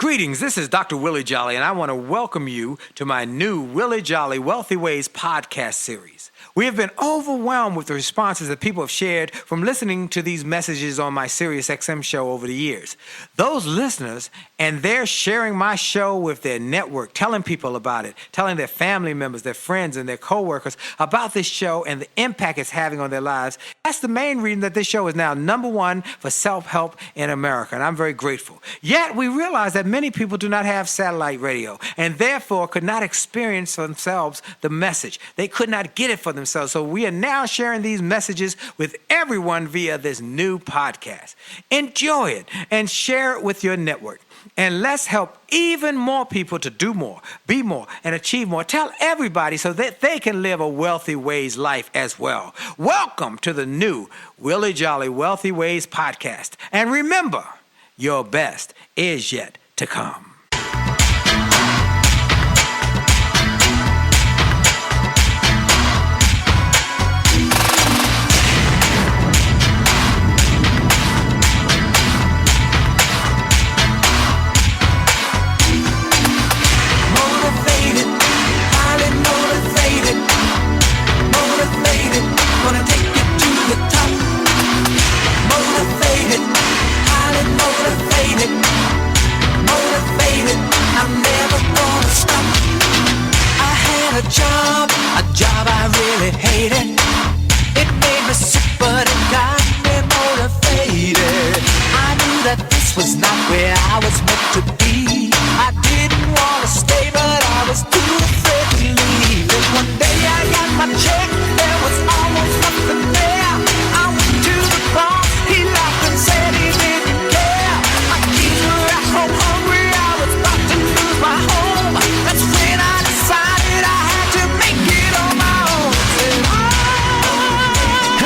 Greetings, this is Dr. Willie Jolley, and I want to welcome you to my new Willie Jolley Wealthy Ways podcast series. We have been overwhelmed with the responses that people have shared from listening to these messages on my SiriusXM show over the years. Those listeners, and they're sharing my show with their network, telling people about it, telling their family members, their friends, and their coworkers about this show and the impact it's having on their lives. That's the main reason that this show is now #1 for self-help in America, and I'm very grateful. Yet, we realize that many people do not have satellite radio, and therefore could not experience for themselves the message. They could not get it for themselves. So we are now sharing these messages with everyone via this new podcast. Enjoy it and share it with your network. And let's help even more people to do more, be more, and achieve more. Tell everybody so that they can live a Wealthy Ways life as well. Welcome to the new Willie Jolley Wealthy Ways podcast. And remember, your best is yet to come. A job I really hated. It made me sick, but it got me motivated. I knew that this was not where I was meant to be. I didn't want to stay, but I was too afraid to leave. And one day I got my check, there was almost nothing there. I went to the boss, he laughed and said he didn't care. My kids were at home hungry, I was about to lose my home. That's when I decided I had to make it on my own.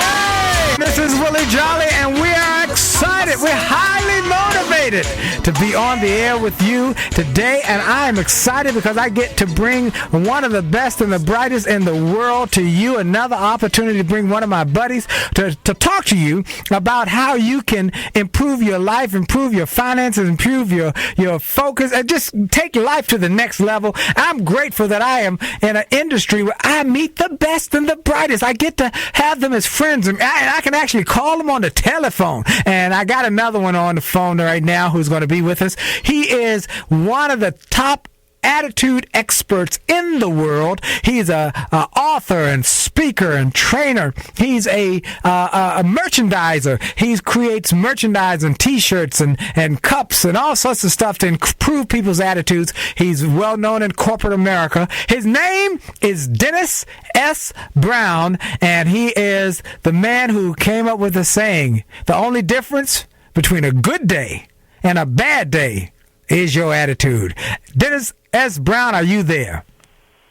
Hey, this is Willie Jolley, and we are excited. We're highly motivated to be on the air with you today, and I am excited because I get to bring one of the best and the brightest in the world to you. Another opportunity to bring one of my buddies to talk to you about how you can improve your life, improve your finances, improve your focus, and just take life to the next level. I'm grateful that I am in an industry where I meet the best and the brightest. I get to have them as friends, and I can actually call them on the telephone. And I got another one on the phone right now who's going to be with us. He is one of the top attitude experts in the world. He's a author and speaker and trainer. He's a merchandiser. He creates merchandise and T-shirts and cups and all sorts of stuff to improve people's attitudes. He's well known in corporate America. His name is Dennis S. Brown, and he is the man who came up with the saying, the only difference between a good day and a bad day is your attitude. Dennis S. Brown, are you there?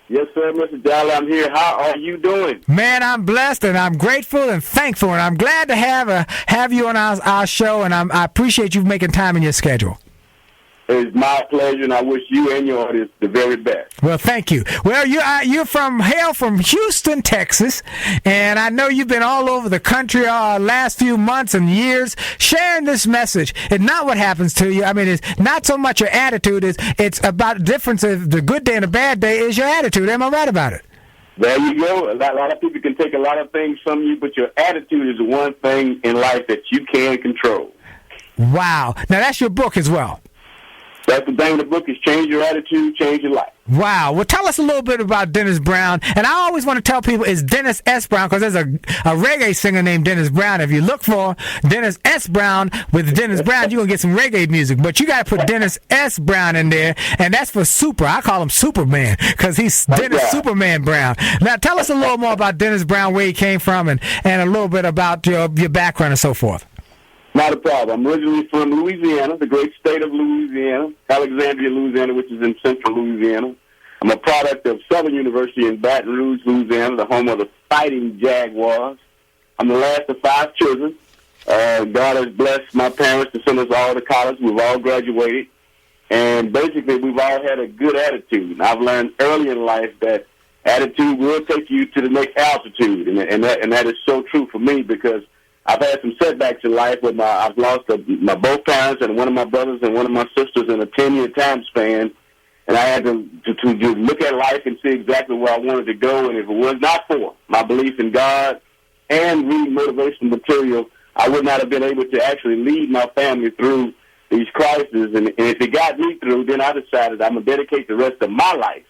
Yes, sir, Mr. Jolley, I'm here. How are you doing? Man, I'm blessed, and I'm grateful and thankful, and I'm glad to have you on our show, and I appreciate you making time in your schedule. It's my pleasure, and I wish you and your audience the very best. Well, thank you. Well, you're hail from Houston, Texas, and I know you've been all over the country last few months and years sharing this message. It's not what happens to you. I mean, it's not so much your attitude. It's about the difference of the good day and the bad day is your attitude. Am I right about it? There you go. A lot of people can take a lot of things from you, but your attitude is the one thing in life that you can control. Wow. Now, that's your book as well. That's the name of the book, is Change Your Attitude, Change Your Life. Wow. Well, tell us a little bit about Dennis Brown. And I always want to tell people it's Dennis S. Brown because there's a reggae singer named Dennis Brown. If you look for Dennis S. Brown with Dennis Brown, you're going to get some reggae music. But you got to put Dennis S. Brown in there, and that's for Super. I call him Superman because he's Dennis Superman Brown. Now, tell us a little more about Dennis Brown, where he came from, and a little bit about your background and so forth. Not a problem. I'm originally from Louisiana, the great state of Louisiana, Alexandria, Louisiana, which is in central Louisiana. I'm a product of Southern University in Baton Rouge, Louisiana, the home of the Fighting Jaguars. I'm the last of 5 children. God has blessed my parents to send us all to college. We've all graduated. And basically, we've all had a good attitude. And I've learned early in life that attitude will take you to the next altitude. And that is so true for me because I've had some setbacks in life where I've lost my both parents and one of my brothers and one of my sisters in a 10-year time span. And I had to look at life and see exactly where I wanted to go. And if it was not for my belief in God and reading motivational material, I would not have been able to actually lead my family through these crises. And if it got me through, then I decided I'm going to dedicate the rest of my life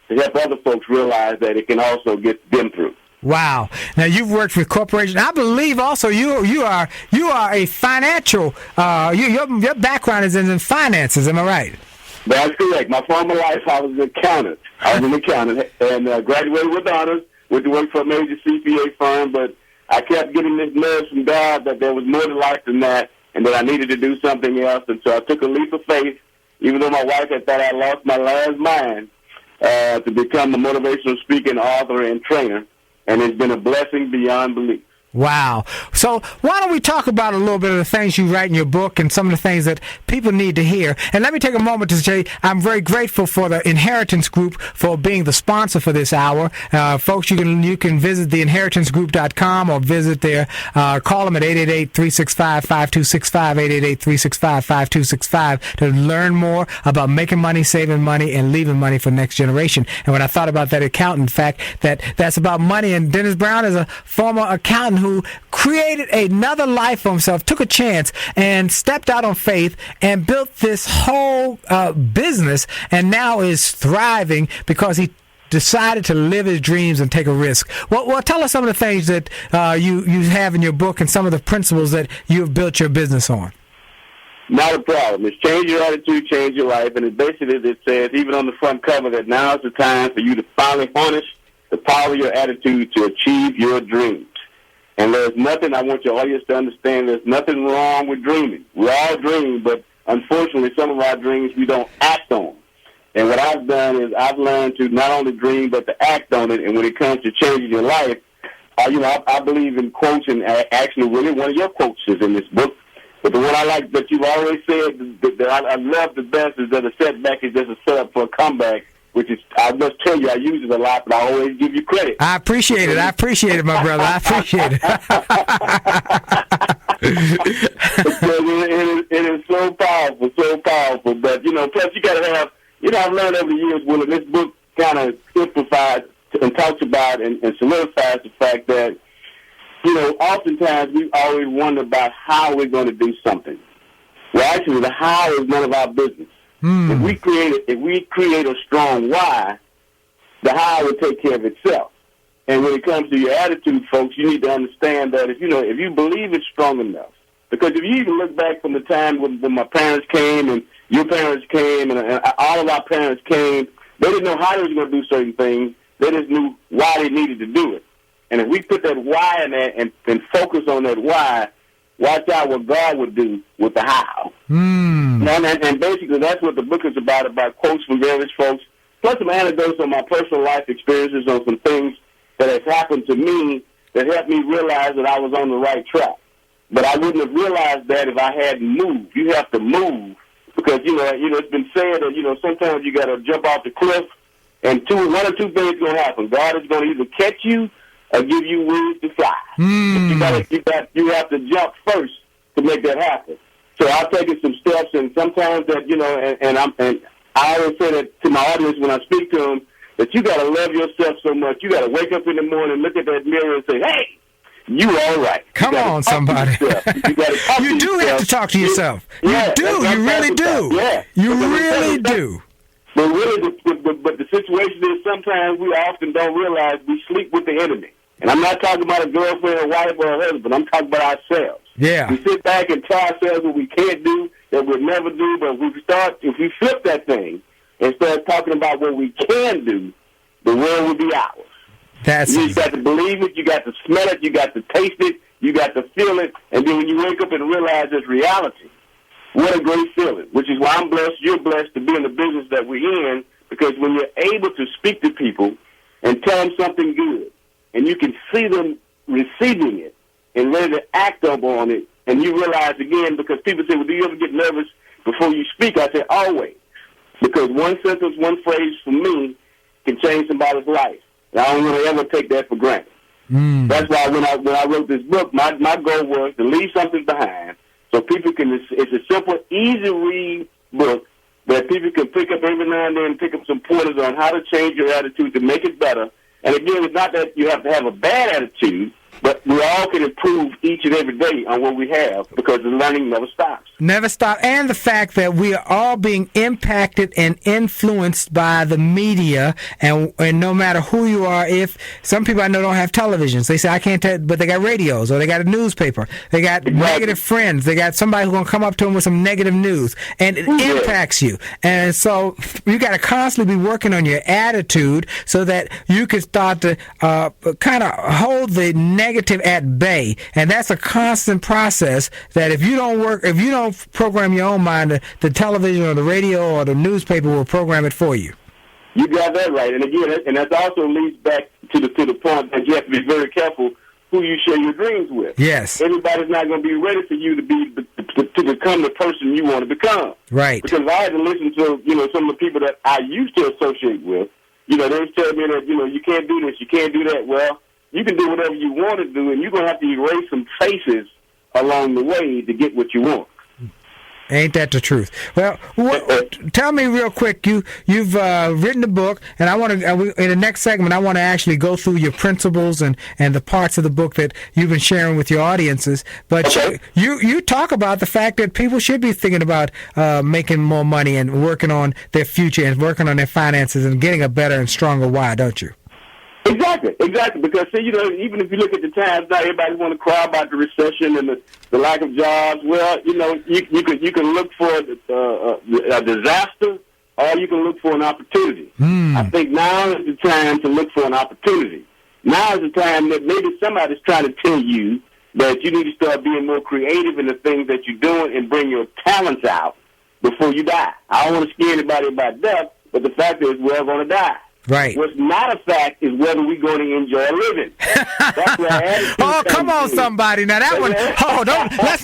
to help other folks realize that it can also get them through. Wow! Now you've worked with corporations. I believe also you are a financial. Your background is in finances. Am I right? That's correct. My former life, I was an accountant. And graduated with honors. Went to work for a major CPA firm, but I kept getting this nudge from God that there was more to life than that, and that I needed to do something else. And so I took a leap of faith, even though my wife had thought I lost my last mind, to become a motivational speaker and author and trainer. And it's been a blessing beyond belief. Wow. So why don't we talk about a little bit of the things you write in your book and some of the things that people need to hear. And let me take a moment to say I'm very grateful for the Inheritance Group for being the sponsor for this hour. Folks, you can visit theinheritancegroup.com or visit their, call them at 888-365-5265, 888-365-5265 to learn more about making money, saving money, and leaving money for the next generation. And when I thought about that accountant fact, that's about money, and Dennis Brown is a former accountant who created another life for himself, took a chance, and stepped out on faith and built this whole business, and now is thriving because he decided to live his dreams and take a risk. Well, tell us some of the things that you have in your book and some of the principles that you have built your business on. Not a problem. It's change your attitude, change your life, and it says, even on the front cover, that now is the time for you to finally harness the power of your attitude to achieve your dreams. And there's nothing, I want your audience to understand, there's nothing wrong with dreaming. We all dream, but unfortunately some of our dreams we don't act on. And what I've done is I've learned to not only dream, but to act on it. And when it comes to changing your life, I believe in quotes, and actually, Willie, one of your quotes is in this book. But the one I like that you've always said that I love the best is that a setback is just a setup for a comeback. Which is, I must tell you, I use it a lot, but I always give you credit. I appreciate it. I appreciate it, my brother. I appreciate it. It is so powerful, so powerful. But, plus you got to have, I've learned over the years, Willie, this book kind of simplifies and talks about and solidifies the fact that, oftentimes we always wonder about how we're going to do something. Well, actually, the how is none of our business. If we create a strong why, the how will take care of itself. And when it comes to your attitude, folks, you need to understand that if you believe it's strong enough, because if you even look back from the time when my parents came and your parents came and all of our parents came, they didn't know how they was going to do certain things. They just knew why they needed to do it. And if we put that why in there and focus on that why, watch out what God would do with the how. And basically that's what the book is about quotes from various folks, plus some anecdotes on my personal life experiences on some things that has happened to me that helped me realize that I was on the right track. But I wouldn't have realized that if I hadn't moved. You have to move because, it's been said that, sometimes you got to jump off the cliff and one or two things going to happen. God is going to either catch you or give you wings to fly. You have to jump first to make that happen. So I've taken some steps, and sometimes that, and I always say that to my audience when I speak to them, that you got to love yourself so much. You got to wake up in the morning, look at that mirror and say, hey, you all right. Come on, somebody. You do have to talk to yourself. You do. You really do. Yeah. You really do. But really, but the situation is sometimes we often don't realize we sleep with the enemy. And I'm not talking about a girlfriend, a wife, or a husband. I'm talking about ourselves. Yeah. We sit back and tell ourselves what we can't do, that we'll never do. But if we flip that thing and start talking about what we can do, the world will be ours. You got to believe it. You got to smell it. You got to taste it. You got to feel it. And then when you wake up and realize it's reality, what a great feeling. Which is why I'm blessed. You're blessed to be in the business that we're in, because when you're able to speak to people and tell them something good, and you can see them receiving it and ready to act up on it, and you realize again, because people say, well, do you ever get nervous before you speak? I say, always. Because one sentence, one phrase for me can change somebody's life. And I don't want to ever take that for granted. That's why when I wrote this book, my goal was to leave something behind so people can. It's a simple, easy read book that people can pick up every now and then, pick up some pointers on how to change your attitude to make it better. And again, it's not that you have to have a bad attitude, but we all can improve each and every day on what we have because the learning never stops. Never stop. And the fact that we are all being impacted and influenced by the media, and no matter who you are, if some people I know don't have televisions, they say, I can't tell, but they got radios or they got a newspaper. They got negative friends. They got somebody who's going to come up to them with some negative news, and it impacts you. And so you got to constantly be working on your attitude so that you can start to kind of hold the negative at bay. And that's a constant process that if you don't program your own mind, the television or the radio or the newspaper will program it for you. You got that right. And again, and that also leads back to the point that you have to be very careful who you share your dreams with. Yes. Everybody's not going to be ready for you to become the person you want to become. Right. Because I had to listen to, some of the people that I used to associate with. They tell me that, you can't do this, you can't do that. Well, you can do whatever you want to do, and you're going to have to erase some faces along the way to get what you want. Ain't that the truth? Well, tell me real quick. You've written a book, and I want to in the next segment I want to actually go through your principles and the parts of the book that you've been sharing with your audiences. But you talk about the fact that people should be thinking about making more money and working on their future and working on their finances and getting a better and stronger why, don't you? Exactly. Because see, even if you look at the times now, everybody want to cry about the recession and the lack of jobs. Well, you can look for a disaster, or you can look for an opportunity. I think now is the time to look for an opportunity. Now is the time that maybe somebody's trying to tell you that you need to start being more creative in the things that you're doing and bring your talents out before you die. I don't want to scare anybody about death, but the fact is we're going to die. Right. What's not a fact is whether we're going to enjoy living. That's where oh, come on, somebody! Now that one. Oh, let's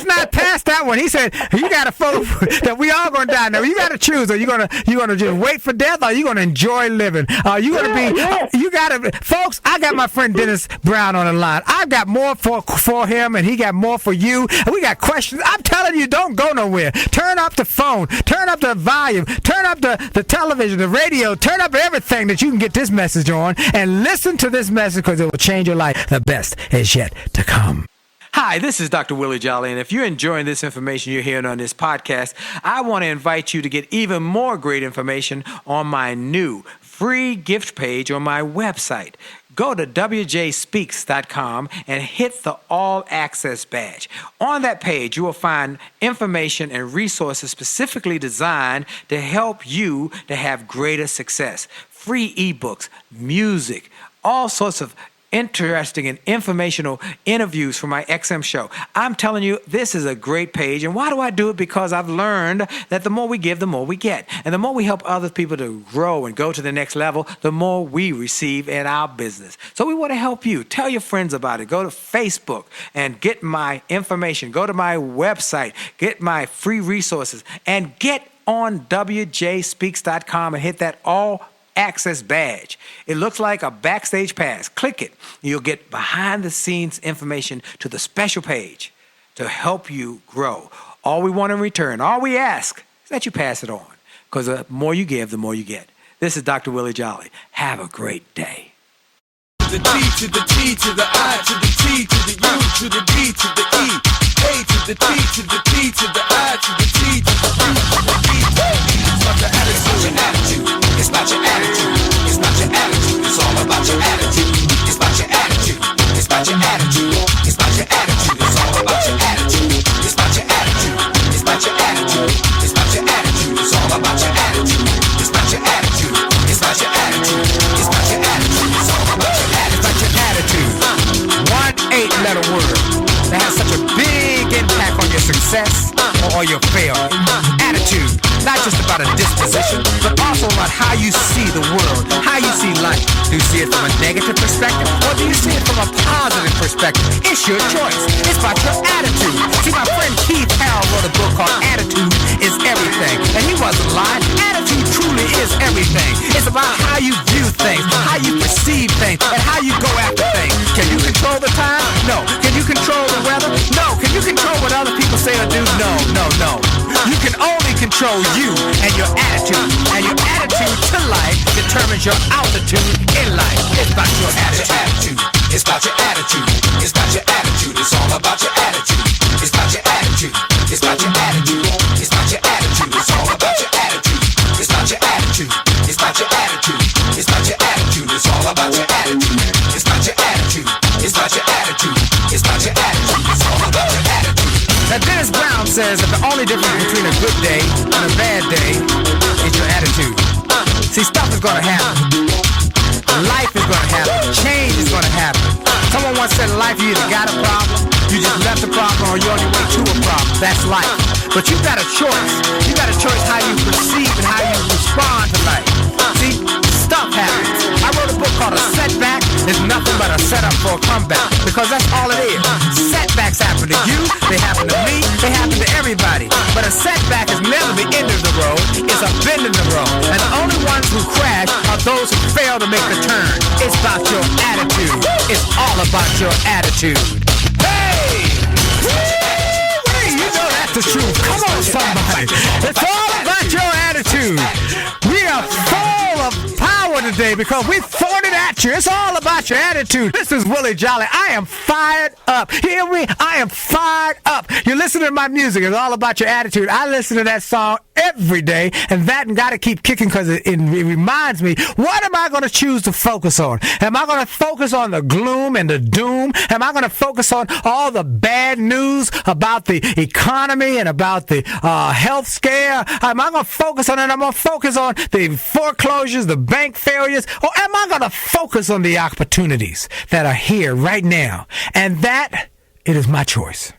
not pass that one. He said you got to follow that we all going to die. Now you got to choose. Are you gonna just wait for death, or are you going to enjoy living? Are you going to be? You got to, folks. I got my friend Dennis Brown on the line. I've got more for him, and he got more for you. And we got questions. I'm telling you, don't go nowhere. Turn up the phone. Turn up the volume. Turn up the television, the radio. Turn up everything that you can get this message on, and listen to this message because it will change your life. The best is yet to come. Hi, this is Dr. Willie Jolley, and if you're enjoying this information you're hearing on this podcast, I want to invite you to get even more great information on my new free gift page on my website. Go to wjspeaks.com and hit the All Access badge. On that page, you will find information and resources specifically designed to help you to have greater success. Free ebooks, music, all sorts of interesting and informational interviews for my XM show. I'm telling you, this is a great page. And why do I do it? Because I've learned that the more we give, the more we get. And the more we help other people to grow and go to the next level, the more we receive in our business. So we want to help you. Tell your friends about it. Go to Facebook and get my information. Go to my website, get my free resources, and get on wjspeaks.com and hit that All Access badge. It looks like a backstage pass. Click it. You'll get behind the scenes information to the special page to help you grow. All we want in return, all we ask is that you pass it on, because the more you give, the more you get. This is Dr. Willie Jolley. Have a great day. The D to the T to the I to the T to the U to the D to the E. A to the T to the T to the I to the T to the U to the E. It's about the attitude. It's about your attitude. It's about your attitude. It's all about your attitude. It's about your attitude. It's about your attitude. It's about your attitude. It's all about your attitude. It's about your attitude. It's about your attitude. It's about your attitude. It's all about your attitude. It's about your attitude. It's about your attitude. It's about your attitude. It's all about your attitude. It's about your attitude. 1 8-letter word that has such a big impact on your success or your failure. Attitude, not just about a disposition, but also about how you see the world, how you see life. Do you see it from a negative perspective, or do you see it from a positive perspective? It's your choice. It's about your attitude. See, my friend Keith Harrell wrote a book called Attitude is Everything, and he wasn't lying. Attitude truly is everything. It's about how you view things, how you perceive things, and how you go after things. Can you control the time? No. Can you control the weather? No. Can you control what other people say or do? No, no, no. You can only control you and your attitude. And your attitude to life determines your altitude in life. It's about your attitude. It's about your attitude. It's about your attitude. It's all about your attitude. It's about your attitude. It's about your attitude. It's about your attitude. It's all about your attitude. It's about your attitude. It's about your attitude. It's about your attitude. It's all about your attitude. It's about your attitude. It's about your attitude. It's about your attitude. It's all about your attitude. Now Dennis Brown says that the only difference between a good day and a bad day is your attitude. See, stuff is going to happen. Life is going to happen. Change is going to happen. Someone once said in life you either got a problem, you just left a problem, or you're on your way to a problem. That's life. But you got a choice. You got a choice how you perceive and how you respond to life. See, stuff happens. I wrote a book called A Setback is Nothing But a Setup for a Comeback, because that's all it is. Setbacks happen to you, they happen to me, they happen to everybody. But a setback is never the end of the road, it's a bend in the road. And the only ones who crash are those who fail to make the turn. It's about your attitude. It's all about your attitude. Hey! Woo-wee! You know that's the truth. Come on, somebody. It's all about your attitude. We are full of power today because we thrown it at you. It's all about your attitude. This is Willie Jolley. I am fired up. Hear me? I am fired up. You're listening to my music. It's all about your attitude. I listen to that song every day, and that got to keep kicking because it reminds me, what am I going to choose to focus on? Am I going to focus on the gloom and the doom? Am I going to focus on all the bad news about the economy and about the health scare? Am I going to focus on it? I'm going to focus on the foreclosures, the bank failures, or am I going to focus on the opportunities that are here right now? And that, it is my choice.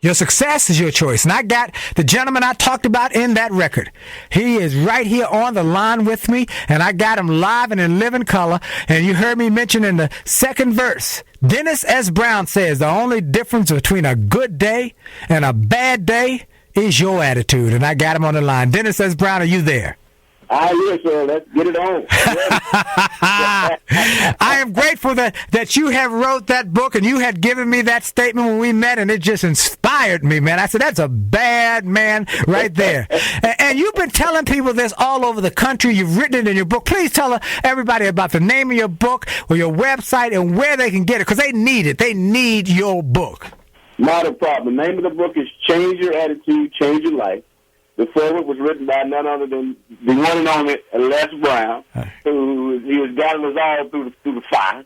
Your success is your choice. And I got the gentleman I talked about in that record. He is right here on the line with me, and I got him live and in living color. And you heard me mention in the second verse, Dennis S. Brown says the only difference between a good day and a bad day is your attitude. And I got him on the line. Dennis S. Brown, are you there? Yes, sir. Let's get it on. I am grateful that you have wrote that book and you had given me that statement when we met, and it just inspired me, man. I said, that's a bad man right there. And you've been telling people this all over the country. You've written it in your book. Please tell everybody about the name of your book or your website and where they can get it, because they need it. They need your book. Not a problem. The name of the book is Change Your Attitude, Change Your Life. The foreword was written by none other than the one and only Les Brown, who he has guided us all through the fire,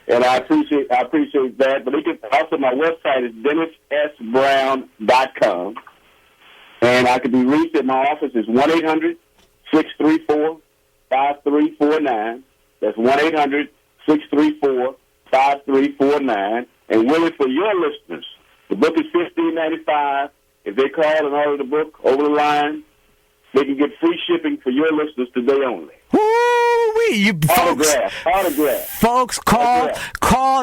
and I appreciate that. But also my website is DennisSBrown.com, and I can be reached at my office is 1-800-634-5349. That's 1-800-634-5349. And Willie, for your listeners, the book is $15.95. If they call and order the book over the line, they can get free shipping for your listeners today only. Woo-wee! You Autograph. Folks, call,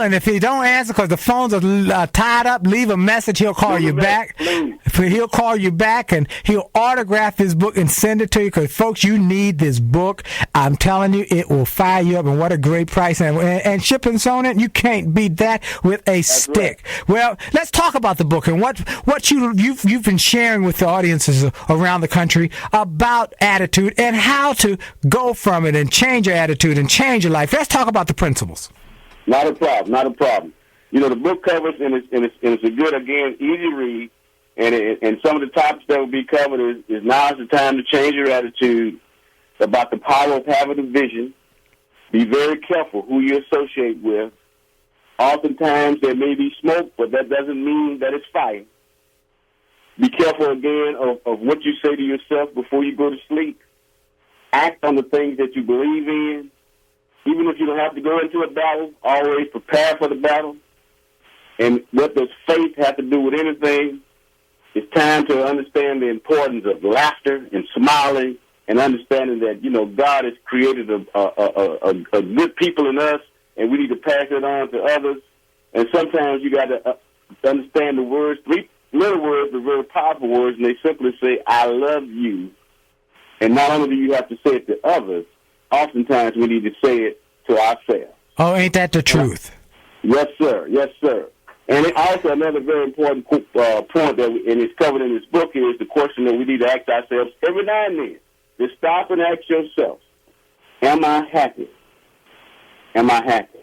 and if he don't answer because the phones are tied up, leave a message. He'll call you back. He'll call you back, and he'll autograph his book and send it to you, because, folks, you need this book. I'm telling you, it will fire you up, and what a great price. And shipping's on it. You can't beat that with a stick. Right. Well, let's talk about the book and what you've been sharing with the audiences around the country about attitude and how to go from it and change your attitude and change your life. Let's talk about the principles. Not a problem. You know, the book covers, and it's a good, again, easy read, and some of the topics that will be covered is now's the time to change your attitude, about the power of having a vision. Be very careful who you associate with. Oftentimes there may be smoke, but that doesn't mean that it's fire. Be careful, again, of what you say to yourself before you go to sleep. Act on the things that you believe in. Even if you don't have to go into a battle, always prepare for the battle. And what does faith have to do with anything? It's time to understand the importance of laughter and smiling, and understanding that, you know, God has created a good people in us, and we need to pass it on to others. And sometimes you got to understand the words, 3 little words, but very powerful words, and they simply say, I love you, And not only do you have to say it to others, oftentimes we need to say it to ourselves. Oh, ain't that the truth? Yes, sir. Yes, sir. And it also another very important point that, and it's covered in this book, is the question that we need to ask ourselves every now and then. Just stop and ask yourself, am I happy? Am I happy?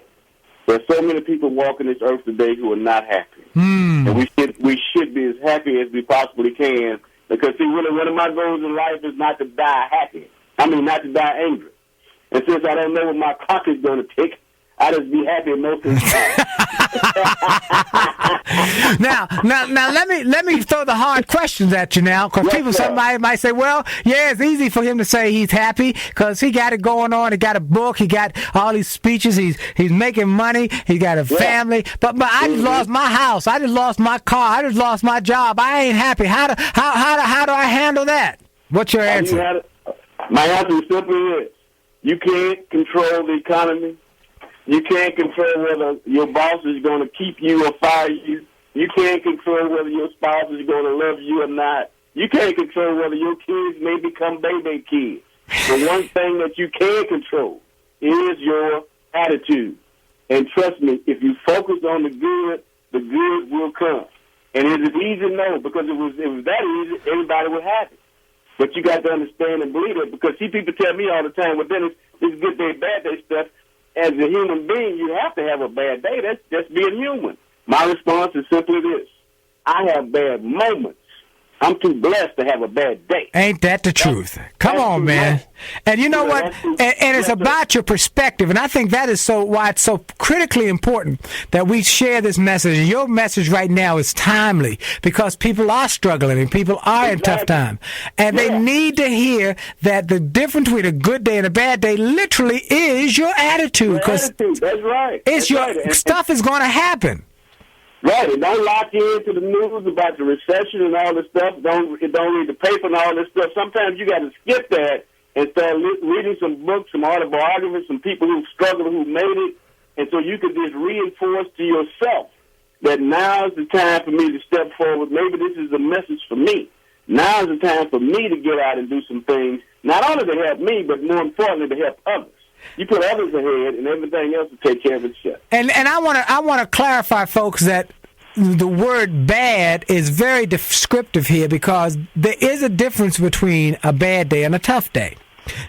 There's so many people walking this earth today who are not happy. And we should be as happy as we possibly can, because, see, really one of my goals in life is not to die happy. Not to die angry. And since I don't know what my clock is going to tick, I just be happy most of the time. Now, let me throw the hard questions at you now, because somebody might say, well, yeah, it's easy for him to say he's happy because he got it going on. He got a book. He got all these speeches. He's making money. He got a family. But I just lost my house. I just lost my car. I just lost my job. I ain't happy. How do I handle that? What's your answer? My answer is simply this: you can't control the economy. You can't control whether your boss is going to keep you or fire you. You can't control whether your spouse is going to love you or not. You can't control whether your kids may become baby kids. The one thing that you can control is your attitude. And trust me, if you focus on the good will come. And is it easy? No, because if it was that easy, everybody would have it. But you got to understand and believe it, because see, people tell me all the time, well, Dennis, this good day, bad day stuff. As a human being, you have to have a bad day. That's just being human. My response is simply this: I have bad moments. I'm too blessed to have a bad day. Ain't that the truth? Come on, man. And you know what? And it's about your perspective. And I think that is why it's so critically important that we share this message. And your message right now is timely, because people are struggling and people are in tough time. And they need to hear that the difference between a good day and a bad day literally is your attitude. Because that's right. Stuff is going to happen. Right, and don't lock you into the news about the recession and all this stuff. Don't read the paper and all this stuff. Sometimes you got to skip that and start reading some books, some autobiographies, some people who struggled, who made it, and so you can just reinforce to yourself that now is the time for me to step forward. Maybe this is a message for me. Now is the time for me to get out and do some things, not only to help me, but more importantly, to help others. You put others ahead, and everything else will take care of itself. And I want to clarify, folks, that the word bad is very descriptive here, because there is a difference between a bad day and a tough day.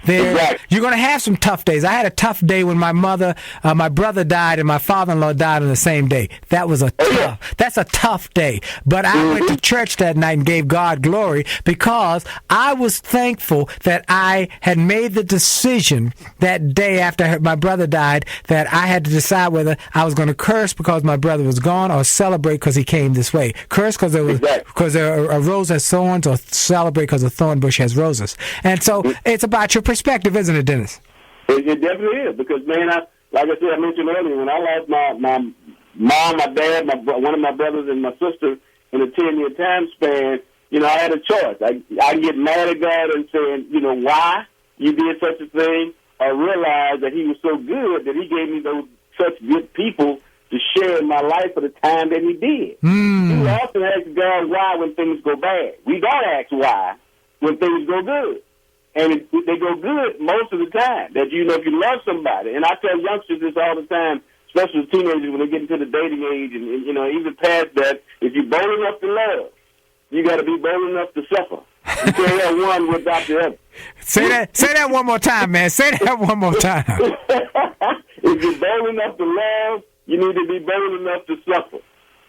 You're going to have some tough days. I had a tough day when my brother died and my father-in-law died on the same day. That's a tough day. But I went to church that night and gave God glory, because I was thankful that I had made the decision that day after my brother died, that I had to decide whether I was going to curse because my brother was gone, or celebrate because he came this way. Curse because a rose has thorns, or celebrate because a thorn bush has roses. And so it's about your perspective, isn't it, Dennis? It definitely is, because, man, like I said, I mentioned earlier, when I lost my mom, my dad, one of my brothers, and my sister in a 10-year time span, I had a choice. I get mad at God and saying, why you did such a thing, or realize that he was so good that he gave me such good people to share in my life for the time that he did. You often ask God why when things go bad. We got to ask why when things go good. And they go good most of the time. That, if you love somebody, and I tell youngsters this all the time, especially teenagers when they get into the dating age, and even past that, if you're bold enough to love, you got to be bold enough to suffer. You can't have one without the other. Say that one more time, man. Say that one more time. If you're bold enough to love, you need to be bold enough to suffer,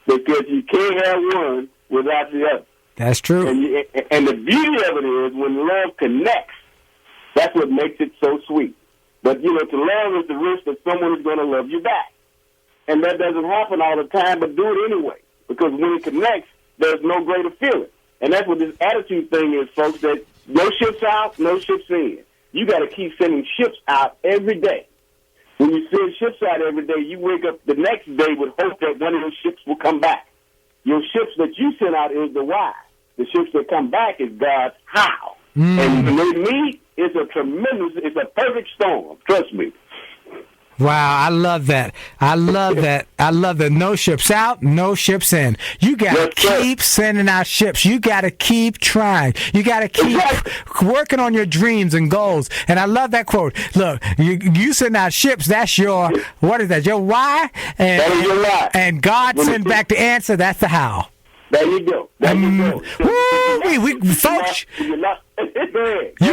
because you can't have one without the other. That's true. And the beauty of it is, when love connects, that's what makes it so sweet. But, to love is the risk that someone is going to love you back. And that doesn't happen all the time, but do it anyway. Because when it connects, there's no greater feeling. And that's what this attitude thing is, folks, that no ships out, no ships in. You got to keep sending ships out every day. When you send ships out every day, you wake up the next day with hope that one of those ships will come back. Your ships that you send out is the why. The ships that come back is God's how. And when they meet, it's a perfect storm. Trust me. Wow, I love that. I love that. I love that. No ships out, no ships in. You got to keep sending out ships. You got to keep trying. You got to keep working on your dreams and goals. And I love that quote. Look, you send out ships, that's your, what is that, your why? And, that is your why. And God sent back the answer, that's the how. There you go. There you go. Folks, you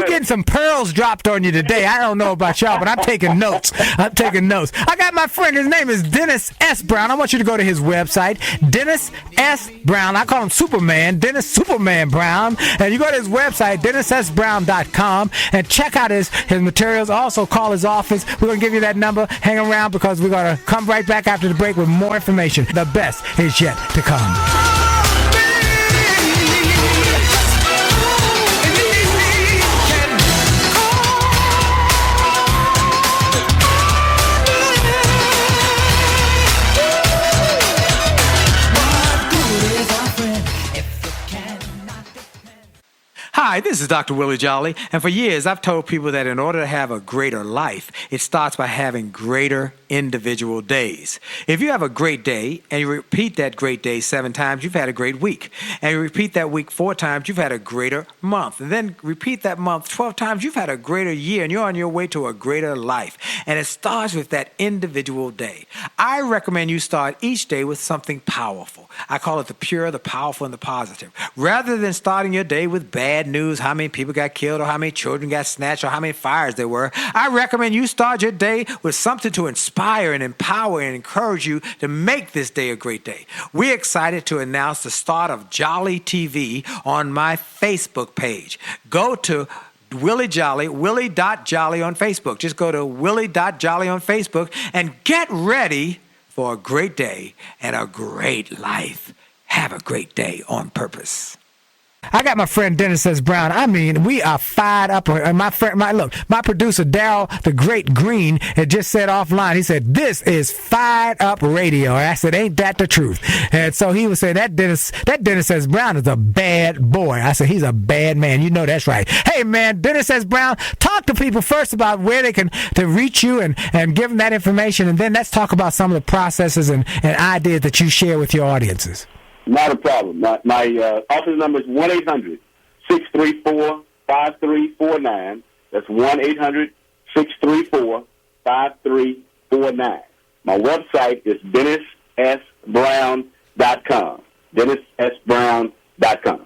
getting some pearls dropped on you today. I don't know about y'all, but I'm taking notes. I got my friend. His name is Dennis S. Brown. I want you to go to his website, Dennis S. Brown. I call him Superman, Dennis Superman Brown. And you go to his website, DennisSBrown.com, and check out his materials. Also, call his office. We're going to give you that number. Hang around because we're going to come right back after the break with more information. The best is yet to come. Hi, this is Dr. Willie Jolley, and for years I've told people that in order to have a greater life, it starts by having greater individual days. If you have a great day and you repeat that great day 7 times, you've had a great week. And you repeat that week 4 times, you've had a greater month. And then repeat that month 12 times, you've had a greater year, and you're on your way to a greater life. And it starts with that individual day. I recommend you start each day with something powerful. I call it the pure, the powerful, and the positive. Rather than starting your day with bad news, how many people got killed or how many children got snatched or how many fires there were, I recommend you start your day with something to inspire and empower and encourage you to make this day a great day. We're excited to announce the start of Jolley TV on my Facebook page. Go to Willie Jolley, Willie.Jolley on Facebook. Just go to Willie.Jolley on Facebook and get ready for a great day and a great life. Have a great day on purpose. I got my friend Dennis S. Brown. I mean, we are fired up. And my producer Daryl, the Great Green, had just said offline. He said, "This is fired up radio." And I said, "Ain't that the truth?" And so he was saying that Dennis S. Brown is a bad boy. I said, "He's a bad man." You know that's right. Hey man, Dennis S. Brown, talk to people first about where they can to reach you and give them that information, and then let's talk about some of the processes and ideas that you share with your audiences. Not a problem. My office number is 1-800-634-5349. That's 1-800-634-5349. My website is DennisSBrown.com. DennisSBrown.com.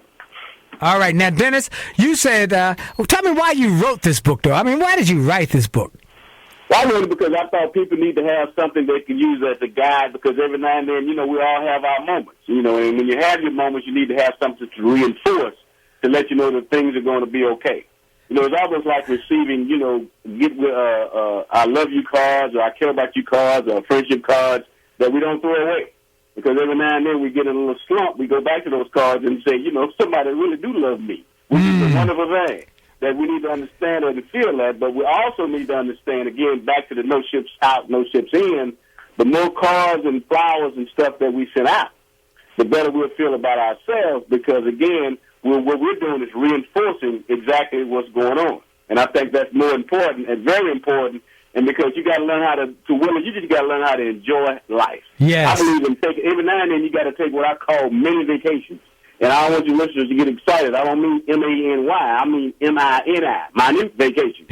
All right. Now, Dennis, you said, tell me why you wrote this book, though. I mean, why did you write this book? Well, I wrote it because I thought people need to have something they can use as a guide, because every now and then, we all have our moments, and when you have your moments, you need to have something to reinforce to let you know that things are going to be okay. It's almost like receiving, I love you cards, or I care about you cards, or friendship cards that we don't throw away. Because every now and then we get in a little slump, we go back to those cards and say, somebody really do love me, which is a wonderful thing. That we need to understand or to feel that, but we also need to understand, again, back to the no ships out, no ships in, the more cards and flowers and stuff that we send out, the better we'll feel about ourselves, because, again, what we're doing is reinforcing exactly what's going on. And I think that's more important and very important, and because you got to learn how to women, you just got to learn how to enjoy life. Yes. I believe in every now and then you got to take what I call mini vacations. And I don't want you listeners to get excited. I don't mean MANY. I mean MINI. Minute vacation.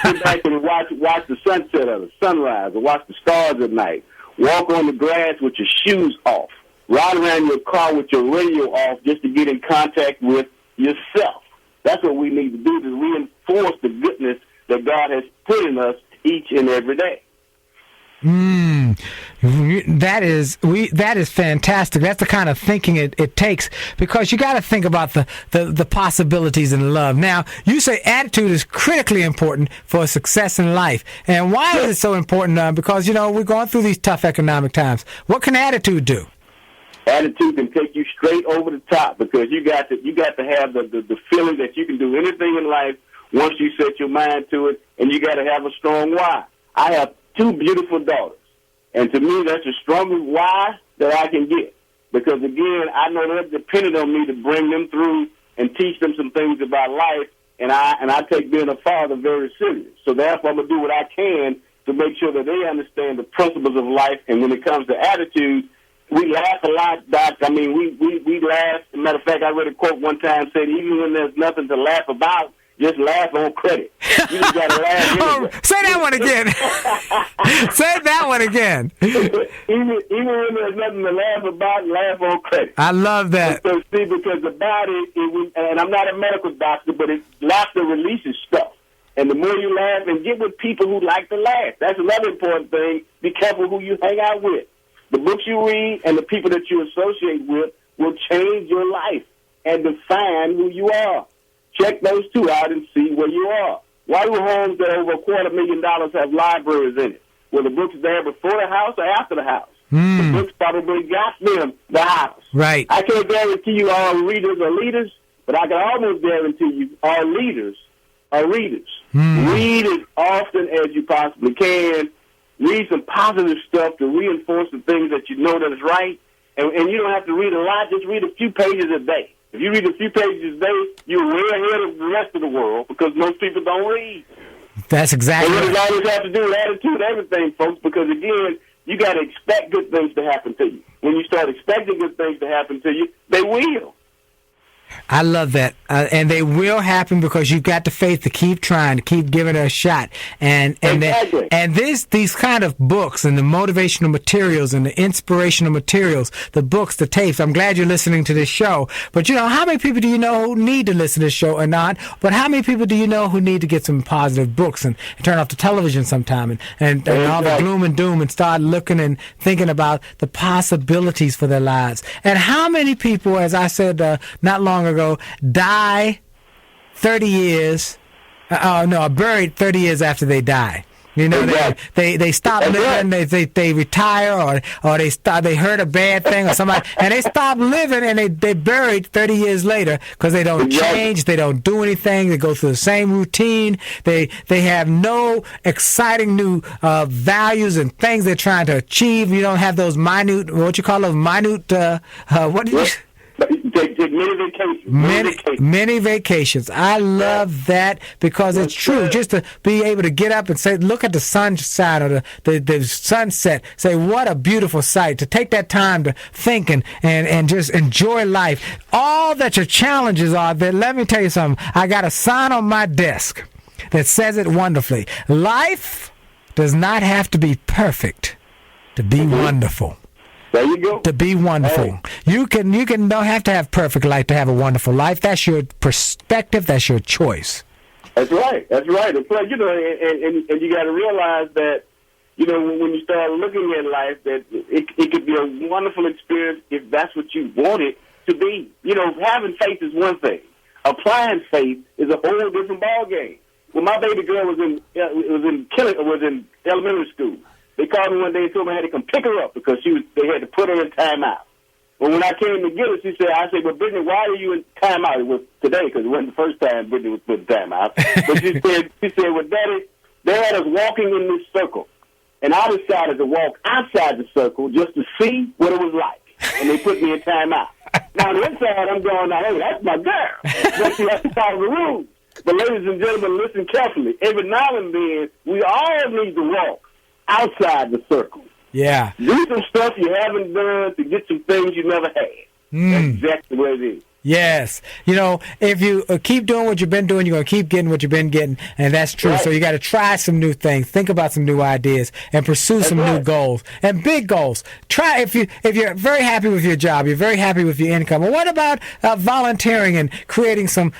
Sit back and watch the sunset or the sunrise, or watch the stars at night. Walk on the grass with your shoes off. Ride around your car with your radio off just to get in contact with yourself. That's what we need to do, to reinforce the goodness that God has put in us each and every day. That is fantastic. That's the kind of thinking it takes, because you got to think about the possibilities in love. Now, you say attitude is critically important for success in life. And why is it so important? Because, we're going through these tough economic times. What can attitude do? Attitude can take you straight over the top, because you got to have the feeling that you can do anything in life once you set your mind to it, and you got to have a strong why. I have 2 beautiful daughters, and to me, that's the strongest why that I can get, because, again, I know they're dependent on me to bring them through and teach them some things about life, and I take being a father very serious. So therefore, I'm going to do what I can to make sure that they understand the principles of life. And when it comes to attitudes, we laugh a lot, Doc. I mean, we laugh. As a matter of fact, I read a quote one time said, even when there's nothing to laugh about, just laugh on credit. You just got to laugh anyway. Say that one again. Say that one again. Even when there's nothing to laugh about, laugh on credit. I love that. So, see, because the body, and I'm not a medical doctor, but laughter releases stuff. And the more you laugh, and get with people who like to laugh. That's another important thing. Be careful who you hang out with. The books you read and the people that you associate with will change your life and define who you are. Check those two out and see where you are. Why do homes that are over $250,000 have libraries in it? Were the books there before the house or after the house? The books probably got them the house. Right. I can't guarantee you all readers are leaders, but I can almost guarantee you all leaders are readers. Read as often as you possibly can. Read some positive stuff to reinforce the things that you know that is right. And you don't have to read a lot. Just read a few pages a day. If you read a few pages a day, you're way ahead of the rest of the world because most people don't read. That's exactly And what it always have to do with attitude, everything, folks, because, again, you got to expect good things to happen to you. When you start expecting good things to happen to you, they will. I love that. And they will happen because you've got the faith to keep trying, to keep giving it a shot. And Exactly. these kind of books and the motivational materials and the inspirational materials, the books, the tapes, I'm glad you're listening to this show. But, you know, how many people do you know who need to listen to this show or not? But how many people do you know who need to get some positive books and turn off the television sometime and all the gloom and doom and start looking and thinking about the possibilities for their lives? And how many people, as I said not long ago, die 30 years, buried 30 years after they die. You know, they stop living, they retire, or they heard a bad thing or somebody, and they stop living, and they buried 30 years later because they don't change, they don't do anything, they go through the same routine, they have no exciting new values and things they're trying to achieve. You don't have those minute, what you call those minute, what do you... Take many vacations. I love that because it's true. Just to be able to get up and say, look at the sunshine or the sunset, say, what a beautiful sight. To take that time to think and just enjoy life. All that your challenges are, that let me tell you something. I got a sign on my desk that says it wonderfully. Life does not have to be perfect to be wonderful. There you go. To be wonderful. Hey. You don't have to have perfect life to have a wonderful life. That's your perspective. That's your choice. That's right. That's right. It's like, you know, and you got to realize that, you know, when you start looking at life, that it could be a wonderful experience if that's what you want it to be. You know, having faith is one thing. Applying faith is a whole different ballgame. When my baby girl was in elementary school, they called me one day and told me I had to come pick her up because they had to put her in timeout. Well, when I came to get her, I said, well, Brittany, why are you in timeout? It was today because it wasn't the first time Brittany was put in timeout. But she said, well, Daddy, they had us walking in this circle. And I decided to walk outside the circle just to see what it was like. And they put me in timeout. Now, on the inside, I'm going, hey, that's my girl. But she has to follow the rules. But ladies and gentlemen, listen carefully. Every now and then, we all need to walk outside the circle. Yeah. Do some stuff you haven't done to get some things you never had. That's exactly what it is. Yes. You know, if you keep doing what you've been doing, you're going to keep getting what you've been getting, and that's true. Right. So you got to try some new things, think about some new ideas, and pursue some new goals and big goals. Try if you're very happy with your job, you're very happy with your income. Well, what about volunteering and creating some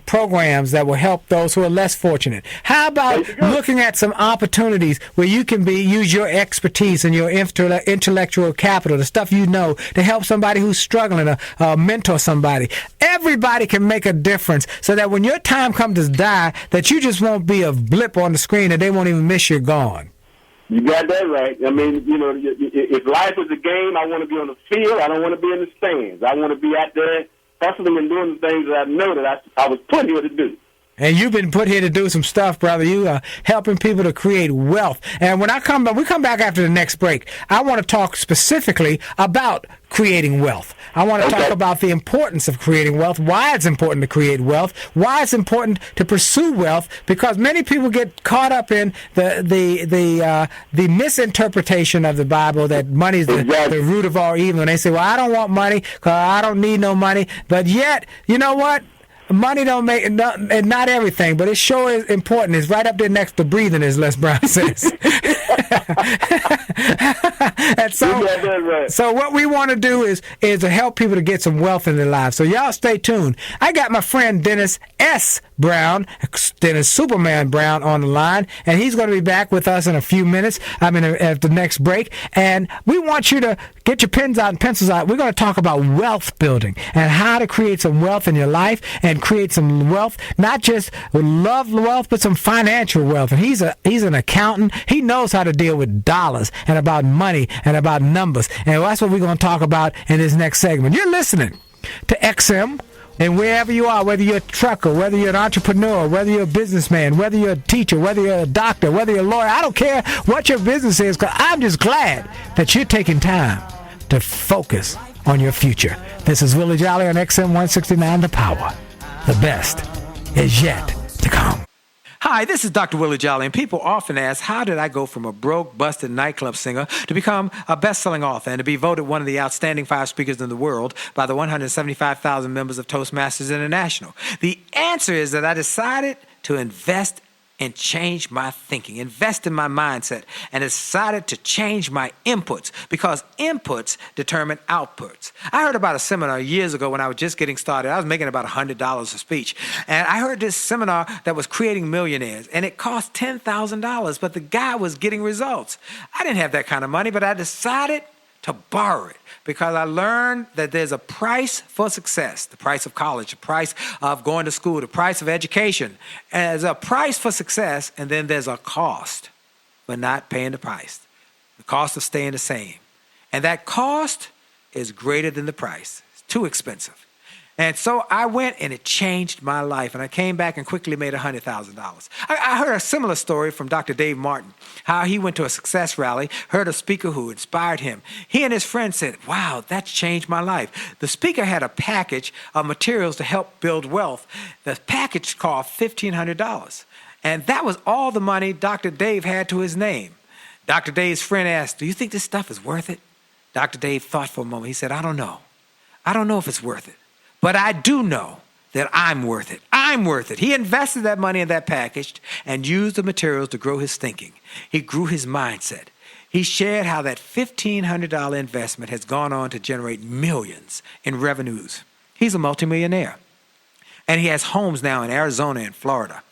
programs that will help those who are less fortunate? How about looking at some opportunities where you can use your expertise and your intellectual capital, the stuff you know, to help somebody who's struggling, mentor somebody. Everybody can make a difference so that when your time comes to die, that you just won't be a blip on the screen and they won't even miss you're gone. You got that right. I mean, you know, if life is a game, I want to be on the field. I don't want to be in the stands. I want to be out there hustling and doing the things that I know that I was put here to do. And you've been put here to do some stuff, brother. You are helping people to create wealth. And when we come back after the next break, I want to talk specifically about creating wealth. I want to talk about the importance of creating wealth, why it's important to create wealth, why it's important to pursue wealth, because many people get caught up in the misinterpretation of the Bible that money is the root of all evil. And they say, well, I don't want money because I don't need no money. But yet, you know what? Money don't make not everything, but it sure is important. It's right up there next to breathing, as Les Brown says. And so what we want to do is to help people to get some wealth in their lives. So y'all stay tuned. I got my friend Dennis S. Brown, Dennis Superman Brown, on the line, and he's going to be back with us in a few minutes. At the next break, and we want you to get your pens out and pencils out. We're going to talk about wealth building and how to create some wealth in your life and create some wealth, not just love wealth, but some financial wealth. And he's an accountant. He knows how to deal with dollars and about money and about numbers. And that's what we're going to talk about in this next segment. You're listening to XM. And wherever you are, whether you're a trucker, whether you're an entrepreneur, whether you're a businessman, whether you're a teacher, whether you're a doctor, whether you're a lawyer, I don't care what your business is, because I'm just glad that you're taking time to focus on your future. This is Willie Jolley on XM 169, The Power. The best is yet to come. Hi, this is Dr. Willie Jolley, and people often ask, how did I go from a broke, busted nightclub singer to become a best-selling author and to be voted one of the outstanding 5 speakers in the world by the 175,000 members of Toastmasters International? The answer is that I decided to invest and change my thinking, invest in my mindset, and decided to change my inputs, because inputs determine outputs. I heard about a seminar years ago when I was just getting started. I was making about $100 a speech, and I heard this seminar that was creating millionaires, and it cost $10,000, but the guy was getting results. I didn't have that kind of money, but I decided to borrow it, because I learned that there's a price for success, the price of college, the price of going to school, the price of education. And there's a price for success, and then there's a cost for not paying the price, the cost of staying the same. And that cost is greater than the price. It's too expensive. And so I went, and it changed my life. And I came back and quickly made $100,000. I heard a similar story from Dr. Dave Martin, how he went to a success rally, heard a speaker who inspired him. He and his friend said, wow, that's changed my life. The speaker had a package of materials to help build wealth. The package cost $1,500. And that was all the money Dr. Dave had to his name. Dr. Dave's friend asked, do you think this stuff is worth it? Dr. Dave thought for a moment. He said, I don't know. I don't know if it's worth it. But I do know that I'm worth it. I'm worth it. He invested that money in that package and used the materials to grow his thinking. He grew his mindset. He shared how that $1,500 investment has gone on to generate millions in revenues. He's a multimillionaire. And he has homes now in Arizona and Florida.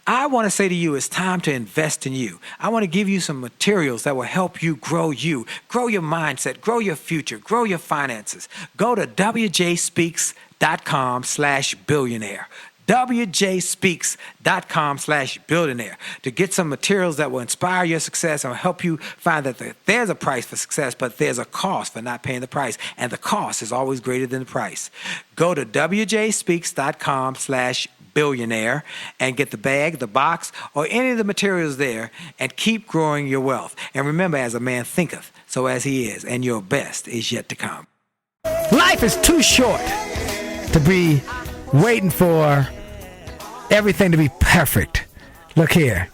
I want to say to you, it's time to invest in you. I want to give you some materials that will help you, grow your mindset, grow your future, grow your finances. Go to wjspeaks.com/billionaire. wjspeaks.com/billionaire to get some materials that will inspire your success and will help you find that there's a price for success, but there's a cost for not paying the price. And the cost is always greater than the price. Go to wjspeaks.com/billionaire and get the bag, the box, or any of the materials there, and keep growing your wealth. And remember, as a man thinketh, so as he is, and your best is yet to come. Life is too short to be waiting for everything to be perfect. Look here.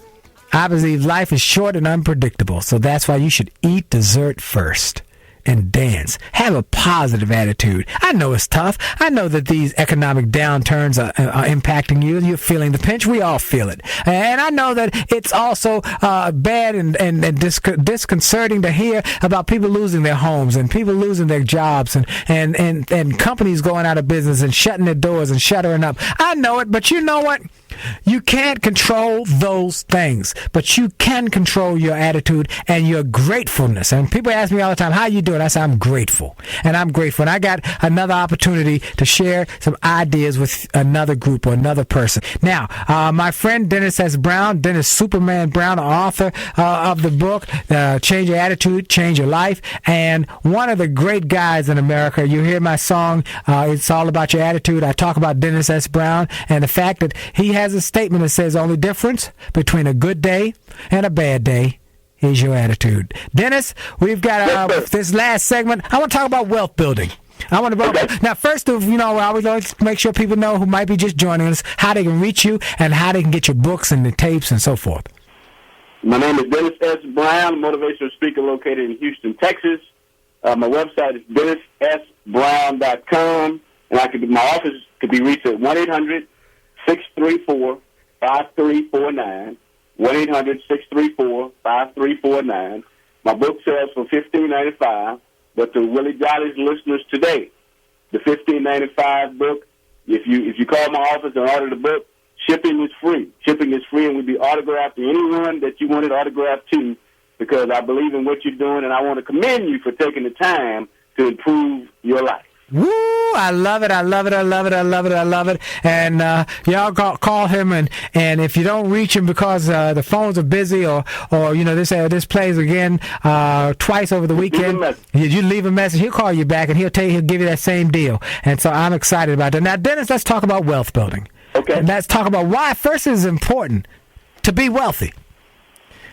I believe life is short and unpredictable, so that's why you should eat dessert first and dance. Have a positive attitude. I know it's tough. I know that these economic downturns are impacting you. You're feeling the pinch. We all feel it. And I know that it's also bad and disconcerting to hear about people losing their homes and people losing their jobs and companies going out of business and shutting their doors and shuttering up. I know it, but you know what? You can't control those things, but you can control your attitude and your gratefulness. And people ask me all the time, how you doing? I say, I'm grateful. And I'm grateful. And I got another opportunity to share some ideas with another group or another person. Now, my friend Dennis S. Brown, Dennis Superman Brown, author of the book, Change Your Attitude, Change Your Life. And one of the great guys in America. You hear my song, It's All About Your Attitude. I talk about Dennis S. Brown and the fact that he has has a statement that says, only difference between a good day and a bad day is your attitude. Dennis, we've got this last segment. I want to talk about wealth building. Now, first of, I always like to make sure people know who might be just joining us, how they can reach you and how they can get your books and the tapes and so forth. My name is Dennis S. Brown, motivational speaker located in Houston, Texas. My website is DennisSBrown.com, and my office could be reached at 1-800-634-5349, 1-800-634-5349. My book sells for $15.95, but to Willie Jolley's listeners today, the $15.95 book, if you call my office and order the book, shipping is free. Shipping is free, and will be autographed to anyone that you want it autographed to, because I believe in what you're doing, and I want to commend you for taking the time to improve your life. Woo! I love it. I love it. I love it. I love it. I love it. And y'all call him, and if you don't reach him because the phones are busy, or this plays again twice over the weekend, you leave a message. He'll call you back, and he'll give you that same deal. And so I'm excited about that. Now, Dennis, let's talk about wealth building. Okay. And let's talk about why first it is important to be wealthy.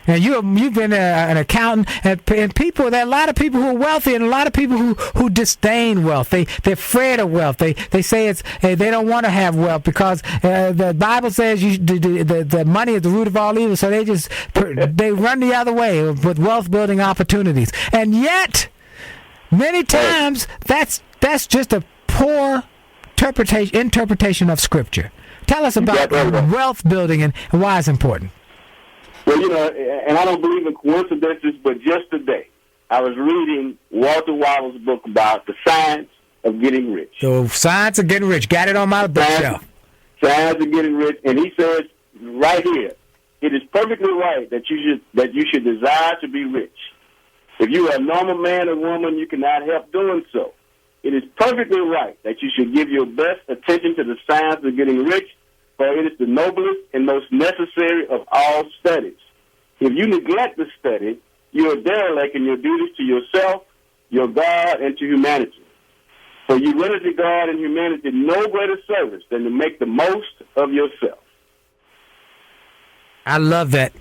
And you've been an accountant, and people. There are a lot of people who are wealthy, and a lot of people who disdain wealth. They're afraid of wealth. They say they don't want to have wealth because the Bible says the money is the root of all evil. So they run the other way with wealth building opportunities. And yet, many times that's just a poor interpretation of Scripture. Tell us about wealth building and why it's important. Well, and I don't believe in coincidences, but just today, I was reading Walter Waddell's book about the science of getting rich. So, science of getting rich. Got it on my bookshelf. Science of getting rich. And he says right here, it is perfectly right that you should desire to be rich. If you are a normal man or woman, you cannot help doing so. It is perfectly right that you should give your best attention to the science of getting rich, for it is the noblest and most necessary of all studies. If you neglect the study, you are derelict in your duties to yourself, your God, and to humanity. For you render to God and humanity no greater service than to make the most of yourself. I love that.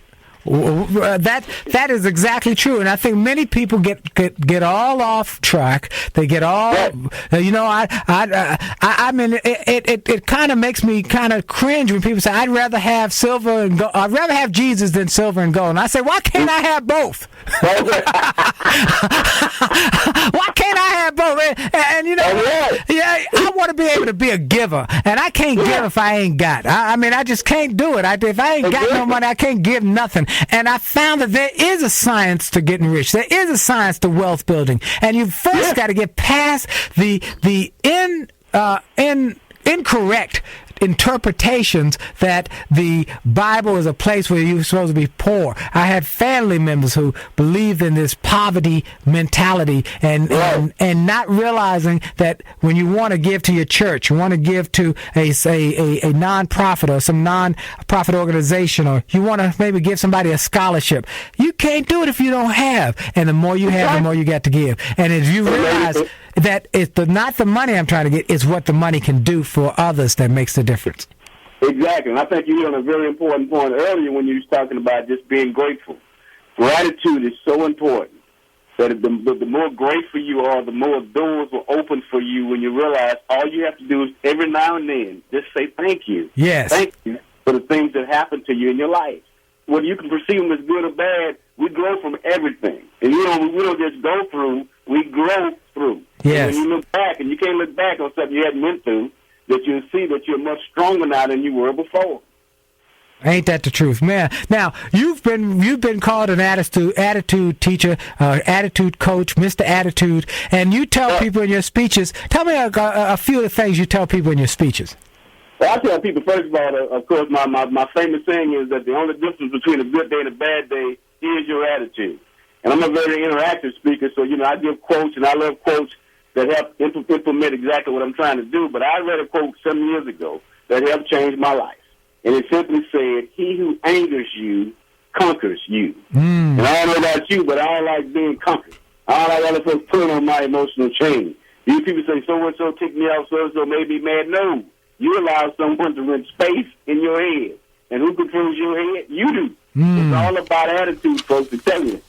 That is exactly true, and I think many people get all off track. They get all, I mean, it kind of makes me kind of cringe when people say, "I'd rather have silver and gold. I'd rather have Jesus than silver and gold." And I say, "Why can't I have both? Why can't I have both?" And I want to be able to be a giver, and I can't give if I ain't got. I mean, I just can't do it. If I ain't got no money, I can't give nothing. And I found that there is a science to getting rich. There is a science to wealth building. And you first got to get past the incorrect interpretations that the Bible is a place where you're supposed to be poor. I had family members who believed in this poverty mentality and not realizing that when you want to give to your church, you want to give to a non-profit or some non-profit organization, or you want to maybe give somebody a scholarship, you can't do it if you don't have. And the more you have, the more you got to give. And if you realize that it's not the money I'm trying to get, it's what the money can do for others that makes the difference. Exactly. And I think you hit on a very important point earlier when you was talking about just being grateful. Gratitude is so important that the more grateful you are, the more doors will open for you when you realize all you have to do is every now and then just say thank you. Yes. Thank you for the things that happen to you in your life. Whether you can perceive them as good or bad, we grow from everything. And we don't just go through, we grow through. Yes. And when you look back, and you can't look back on something you hadn't went through, that you'll see that you're much stronger now than you were before. Ain't that the truth, man? Now you've been called an attitude teacher, attitude coach, Mr. Attitude, and you tell people in your speeches. Tell me a few of the things you tell people in your speeches. Well, I tell people, first of all, of course, my famous saying is that the only difference between a good day and a bad day is your attitude. And I'm a very interactive speaker, so I give quotes, and I love quotes that help implement exactly what I'm trying to do. But I read a quote 7 years ago that helped change my life. And it simply said, "He who angers you conquers you." And I don't know about you, but I don't like being conquered. I don't like other folks pulling on my emotional chain. These people say, so-and-so ticked me off, so-and-so made me mad. No. You allow someone to rent space in your head. And who controls your head? You do. It's all about attitude, folks, I'm telling you,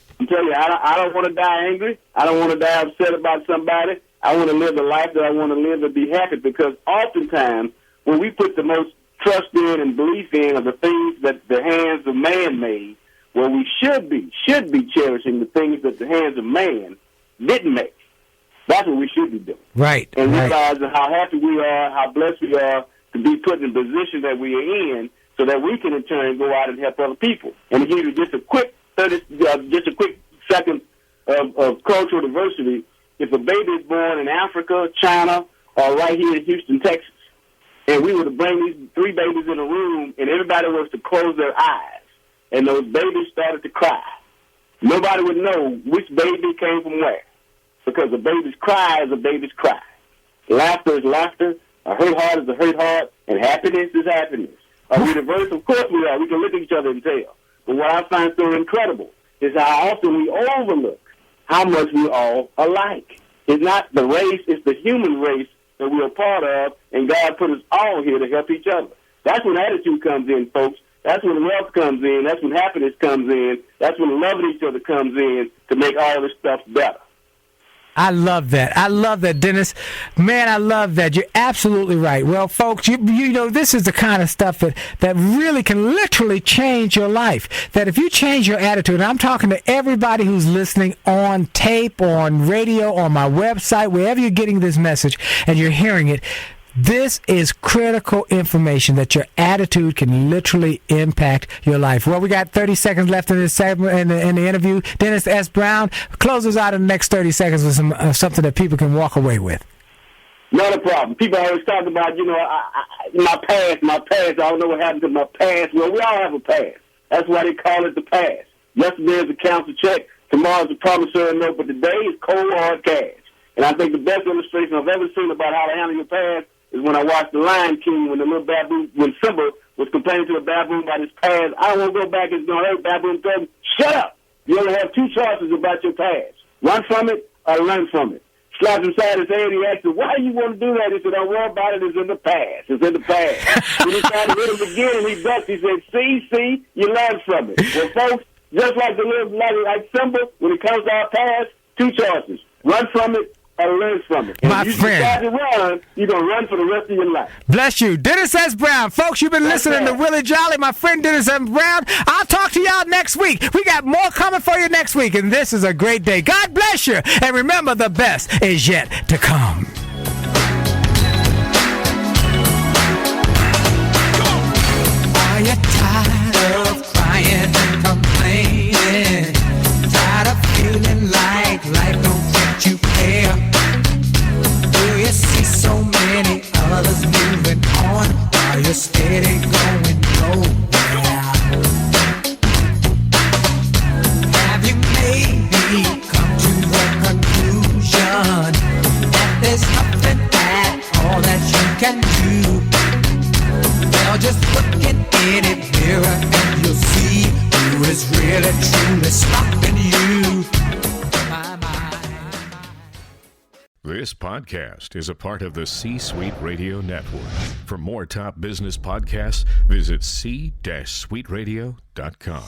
I don't want to die angry. I don't want to die upset about somebody. I want to live the life that I want to live and be happy, because oftentimes when we put the most trust in and belief in are the things that the hands of man made, well, we should be cherishing the things that the hands of man didn't make. That's what we should be doing. Right. And realizing how happy we are, how blessed we are to be put in the position that we are in, so that we can in turn go out and help other people. And to give you just a quick second of cultural diversity, if a baby is born in Africa, China, or right here in Houston, Texas, and we were to bring these 3 babies in a room and everybody was to close their eyes, and those babies started to cry, nobody would know which baby came from where, because a baby's cry is a baby's cry. Laughter is laughter, a hurt heart is a hurt heart, and happiness is happiness. Are we diverse? Of course we are. We can look at each other and tell. But what I find so incredible is how often we overlook how much we're all alike. It's not the race, it's the human race that we're a part of, and God put us all here to help each other. That's when attitude comes in, folks. That's when wealth comes in. That's when happiness comes in. That's when loving each other comes in to make all this stuff better. I love that. I love that, Dennis. Man, I love that. You're absolutely right. Well, folks, you know, this is the kind of stuff that really can literally change your life. That if you change your attitude, and I'm talking to everybody who's listening on tape, on radio, on my website, wherever you're getting this message and you're hearing it, this is critical information that your attitude can literally impact your life. Well, we got 30 seconds left in this segment in the interview. Dennis S. Brown closes out in the next 30 seconds with something that people can walk away with. Not a problem. People always talk about, my past. I don't know what happened to my past. Well, we all have a past. That's why they call it the past. Yesterday is a council check. Tomorrow's a promissory note. But today is cold, hard cash. And I think the best illustration I've ever seen about how to handle your past is when I watched The Lion King, when Simba was complaining to the baboon about his past. I don't want to go back, it's going to hurt. Baboon told him, shut up. You only have 2 choices about your past. Run from it or learn from it. Slapped him side his head, he asked him, why do you want to do that? He said, don't worry about it, it's in the past. It's in the past. When he tried to hit him again and he ducked, he said, see, you learn from it. Well, folks, just like like Simba, when it comes to our past, 2 choices. Run from it or learn from it. And my if you friend, decide to run, you're going to run for the rest of your life. Bless you. Dennis S. Brown. Folks, you've been listening to Willie Jolley, my friend Dennis S. Brown. I'll talk to y'all next week. We got more coming for you next week, and this is a great day. God bless you, and remember, the best is yet to come. Are you tired of crying and complaining? Tired of feeling like life don't get you care? Do you see so many others moving on while you're steady going nowhere? Have you maybe come to the conclusion that there's nothing at all that you can do? Well, just look in any mirror and you'll see who is really truly stopping you. This podcast is a part of the C-Suite Radio Network. For more top business podcasts, visit c-suiteradio.com.